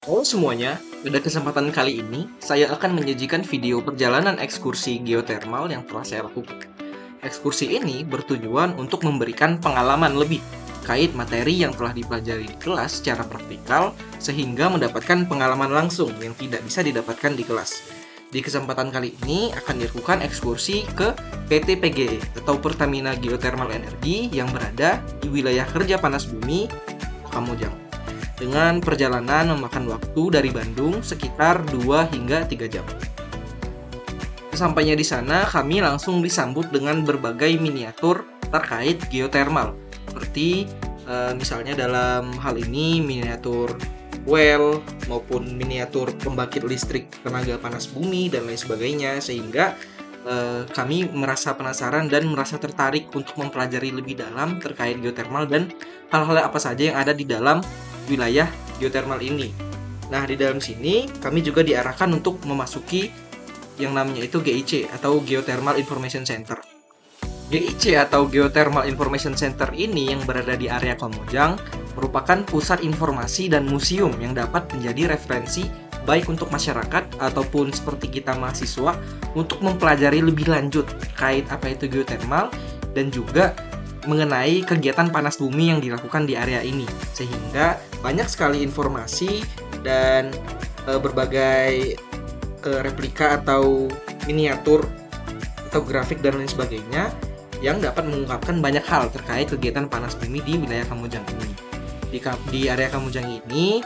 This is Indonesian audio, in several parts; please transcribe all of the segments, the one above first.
Halo semuanya, pada kesempatan kali ini saya akan menyajikan video perjalanan ekskursi geotermal yang telah saya lakukan. Ekskursi ini bertujuan untuk memberikan pengalaman lebih terkait materi yang telah dipelajari di kelas secara praktikal sehingga mendapatkan pengalaman langsung yang tidak bisa didapatkan di kelas. Di kesempatan kali ini akan dilakukan ekskursi ke PT PGE atau Pertamina Geothermal Energy yang berada di wilayah kerja panas bumi, Kamojang, dengan perjalanan memakan waktu dari Bandung sekitar 2 hingga 3 jam. Sesampainya di sana, kami langsung disambut dengan berbagai miniatur terkait geotermal, seperti misalnya dalam hal ini miniatur well maupun miniatur pembangkit listrik tenaga panas bumi dan lain sebagainya, sehingga kami merasa penasaran dan merasa tertarik untuk mempelajari lebih dalam terkait geotermal dan hal-hal apa saja yang ada di dalam wilayah geotermal ini. Nah, di dalam sini kami juga diarahkan untuk memasuki yang namanya itu GIC atau Geothermal Information Center. GIC atau Geothermal Information Center ini yang berada di area Kamojang merupakan pusat informasi dan museum yang dapat menjadi referensi baik untuk masyarakat ataupun seperti kita mahasiswa untuk mempelajari lebih lanjut terkait apa itu geotermal dan juga mengenai kegiatan panas bumi yang dilakukan di area ini, sehingga banyak sekali informasi dan berbagai replika atau miniatur atau grafik dan lain sebagainya yang dapat mengungkapkan banyak hal terkait kegiatan panas bumi di wilayah Kamojang ini. Di area Kamojang ini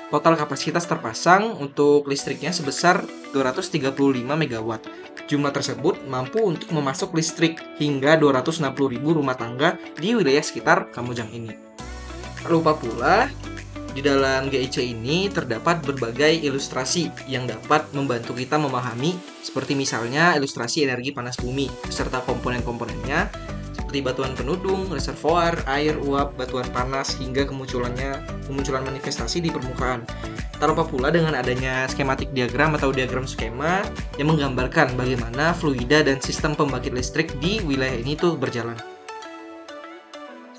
total kapasitas terpasang untuk listriknya sebesar 235 MW. Jumlah tersebut mampu untuk memasok listrik hingga 260.000 rumah tangga di wilayah sekitar Kamojang ini. Tak lupa pula, di dalam GIC ini terdapat berbagai ilustrasi yang dapat membantu kita memahami, seperti misalnya ilustrasi energi panas bumi beserta komponen-komponennya, seperti batuan penudung, reservoir, air, uap, batuan panas, hingga kemunculan manifestasi di permukaan. Tak lupa pula dengan adanya skematik diagram atau diagram skema yang menggambarkan bagaimana fluida dan sistem pembangkit listrik di wilayah ini tuh berjalan.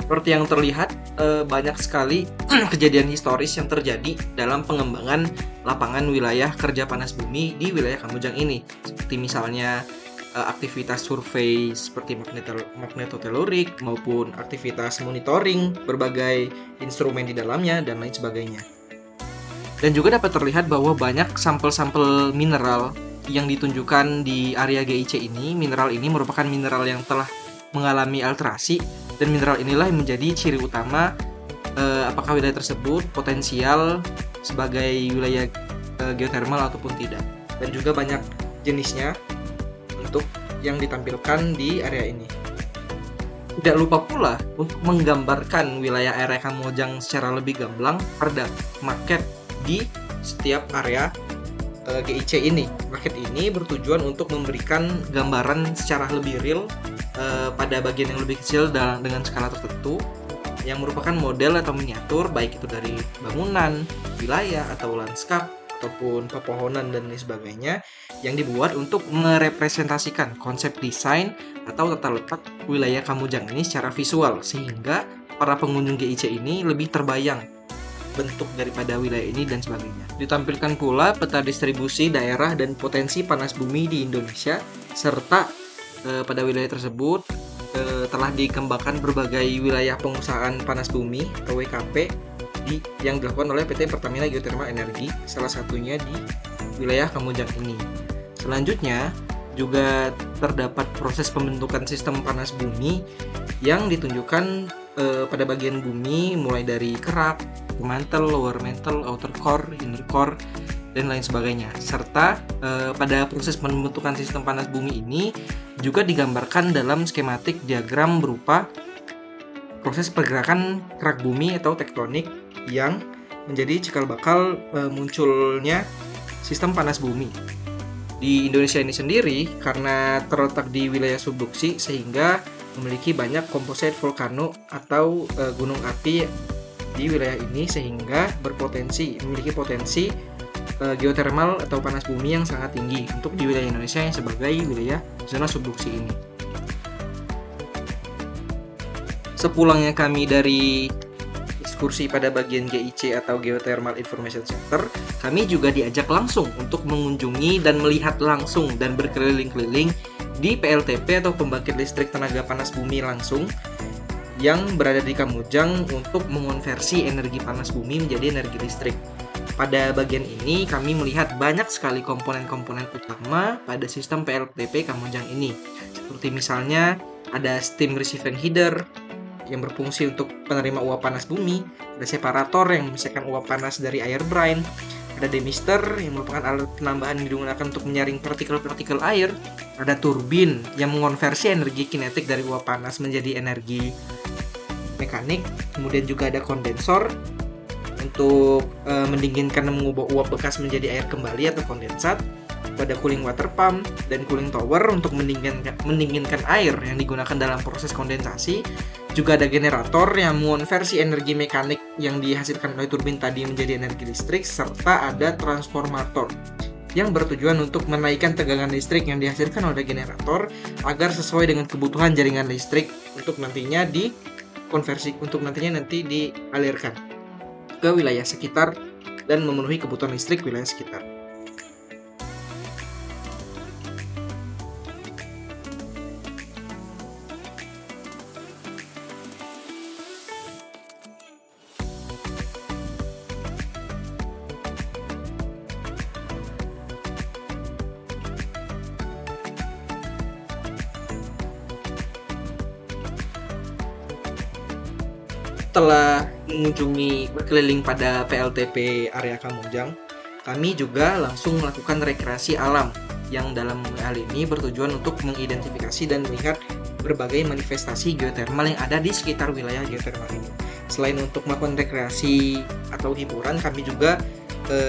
Seperti yang terlihat, banyak sekali kejadian historis yang terjadi dalam pengembangan lapangan wilayah kerja panas bumi di wilayah Kamojang ini. Seperti misalnya aktivitas survei seperti magnetotelurik maupun aktivitas monitoring berbagai instrumen di dalamnya dan lain sebagainya. Dan juga dapat terlihat bahwa banyak sampel-sampel mineral yang ditunjukkan di area GIC ini. Mineral ini merupakan mineral yang telah mengalami alterasi, dan mineral inilah yang menjadi ciri utama apakah wilayah tersebut potensial sebagai wilayah geotermal ataupun tidak. Dan juga banyak jenisnya untuk yang ditampilkan di area ini. Tidak lupa pula untuk menggambarkan wilayah area Kamojang secara lebih gamblang, ada market di setiap area GIC ini. Market ini bertujuan untuk memberikan gambaran secara lebih real pada bagian yang lebih kecil dengan skala tertentu yang merupakan model atau miniatur, baik itu dari bangunan, wilayah atau lanskap ataupun pepohonan dan lain sebagainya, yang dibuat untuk merepresentasikan konsep desain atau tata letak wilayah Kamojang ini secara visual, sehingga para pengunjung GIC ini lebih terbayang bentuk daripada wilayah ini dan sebagainya. Ditampilkan pula peta distribusi daerah dan potensi panas bumi di Indonesia, serta pada wilayah tersebut telah dikembangkan berbagai wilayah pengusahaan panas bumi atau WKP yang dilakukan oleh PT Pertamina Geothermal Energy, salah satunya di wilayah Kamojang ini. Selanjutnya juga terdapat proses pembentukan sistem panas bumi yang ditunjukkan pada bagian bumi, mulai dari kerak, mantle, lower mantle, outer core, inner core, dan lain sebagainya. Serta pada proses pembentukan sistem panas bumi ini juga digambarkan dalam skematik diagram berupa proses pergerakan kerak bumi atau tektonik yang menjadi cikal bakal munculnya sistem panas bumi. Di Indonesia ini sendiri, karena terletak di wilayah subduksi, sehingga memiliki banyak komposit vulkano atau gunung api di wilayah ini, sehingga memiliki potensi geotermal atau panas bumi yang sangat tinggi untuk di wilayah Indonesia yang sebagai wilayah zona subduksi ini. Sepulangnya kami dari ekskursi pada bagian GIC atau Geothermal Information Center, kami juga diajak langsung untuk mengunjungi dan melihat langsung dan berkeliling-keliling di PLTP atau pembangkit listrik tenaga panas bumi langsung yang berada di Kamojang untuk mengonversi energi panas bumi menjadi energi listrik. Pada bagian ini kami melihat banyak sekali komponen-komponen utama pada sistem PLTP Kamojang ini. Seperti misalnya ada steam receiving header yang berfungsi untuk penerima uap panas bumi, ada separator yang memisahkan uap panas dari air brine, ada demister yang merupakan alat penambahan yang digunakan untuk menyaring partikel-partikel air, ada turbin yang mengonversi energi kinetik dari uap panas menjadi energi mekanik, kemudian juga ada kondensor untuk mendinginkan dan mengubah uap bekas menjadi air kembali atau kondensat, ada cooling water pump dan cooling tower untuk mendinginkan air yang digunakan dalam proses kondensasi. Juga ada generator yang mengonversi energi mekanik yang dihasilkan oleh turbin tadi menjadi energi listrik, serta ada transformator yang bertujuan untuk menaikkan tegangan listrik yang dihasilkan oleh generator agar sesuai dengan kebutuhan jaringan listrik untuk nantinya nanti dialirkan ke wilayah sekitar dan memenuhi kebutuhan listrik wilayah sekitar. Setelah mengunjungi berkeliling pada PLTP area Kamojang, kami juga langsung melakukan rekreasi alam yang dalam hal ini bertujuan untuk mengidentifikasi dan melihat berbagai manifestasi geotermal yang ada di sekitar wilayah geotermal ini. Selain untuk melakukan rekreasi atau hiburan, kami juga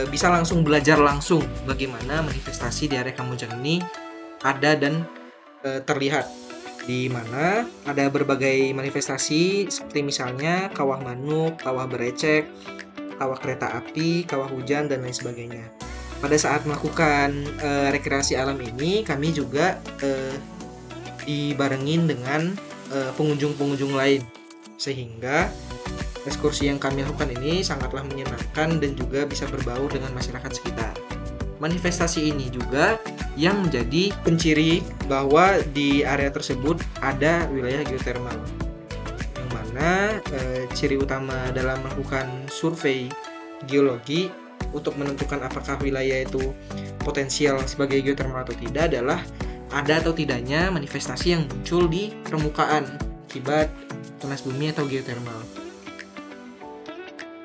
bisa langsung belajar langsung bagaimana manifestasi di area Kamojang ini ada dan terlihat, di mana ada berbagai manifestasi seperti misalnya kawah manuk, kawah berecek, kawah kereta api, kawah hujan, dan lain sebagainya. Pada saat melakukan rekreasi alam ini, kami juga dibarengin dengan pengunjung-pengunjung lain, sehingga ekskursi yang kami lakukan ini sangatlah menyenangkan dan juga bisa berbaur dengan masyarakat sekitar. Manifestasi ini juga yang menjadi penciri bahwa di area tersebut ada wilayah geotermal, yang mana ciri utama dalam melakukan survei geologi untuk menentukan apakah wilayah itu potensial sebagai geotermal atau tidak adalah ada atau tidaknya manifestasi yang muncul di permukaan akibat panas bumi atau geotermal.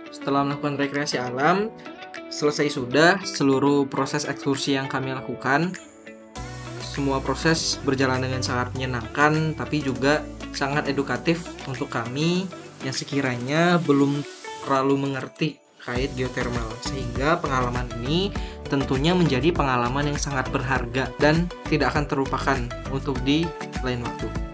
Setelah melakukan rekreasi alam, selesai sudah seluruh proses ekskursi yang kami lakukan. Semua proses berjalan dengan sangat menyenangkan, tapi juga sangat edukatif untuk kami yang sekiranya belum terlalu mengerti kait geotermal, sehingga pengalaman ini tentunya menjadi pengalaman yang sangat berharga dan tidak akan terlupakan untuk di lain waktu.